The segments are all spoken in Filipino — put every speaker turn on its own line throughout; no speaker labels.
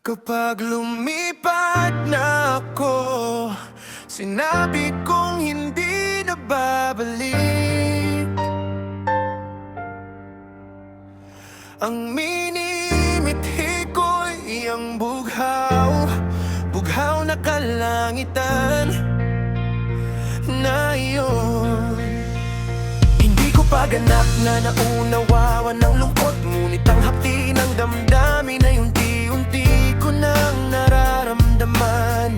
Kapag lumipat na ako, sinabi kong hindi na babalik. Ang minimithi ko'y ang bughaw, bughaw na kalangitan na iyon. Hindi ko pa ganap na naunawawan ng lungkot, ngunit ang hapti ng damdamin ay unti-unti ko nang nararamdaman.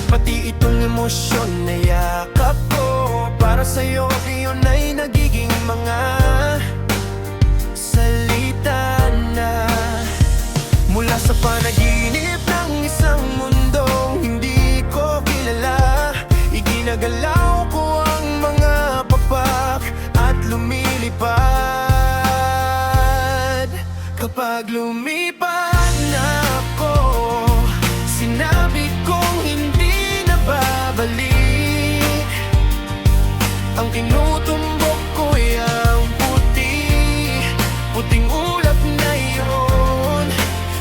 Pati itong emosyon na yakap ko para sa'yo, iyon ay nagiging mga salita na mula sa panaginip ng isang mundong hindi ko kilala. Iginagalaw ko ang mga papak at lumilipad. Kapag lumipad na ako, sinabi kong hindi na babalik. Ang tinutumbok ko'y ang puting ulap na iyon.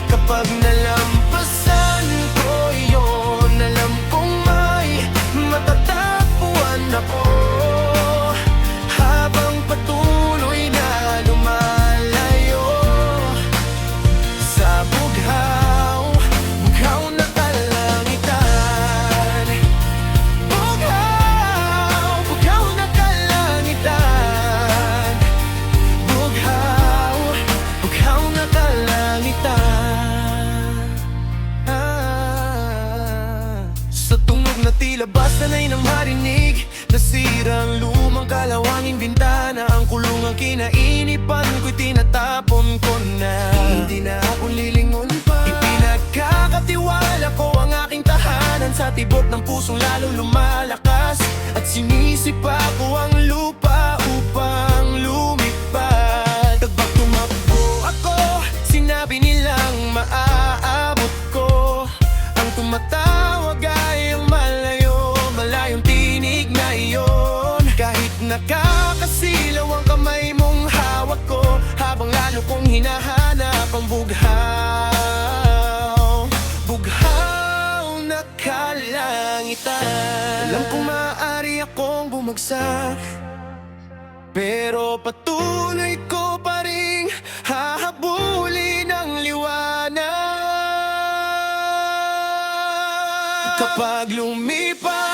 Kapag nalampasan ko iyon, alam kong may matatagpuan ako. Habang patuloy na lumalayo sa bughaw, bughaw na kalangitan. Bughaw, bughaw na kalangitan. Bughaw, bughaw na kalangitan. Sa tunog na tila basta na'y nang marinig, nasira ang lumang kalawanging bintana. Ang kulungang kinainipan ko'y tinatapon ko na. Hindi na ako lilingon pa. Ipinagkakatiwala ko ang aking tahanan sa tibok ng pusong lalong lumalakas. At sinisipa ko ang lupa upang lumipad. Tagbang tumakbo ako, sinabi nilang maaabot ko. Ang tumatawag ay ang malayo, malayong tinig na iyon. Kahit nakakasilaw ang kamay mong hawak ko, habang lalo kong hinahanap ang bughaw, bughaw na kalangitan. Alam kong maaari akong bumagsak, pero patuloy ko pa ring hahabulin ang liwanag. Kapag lumipas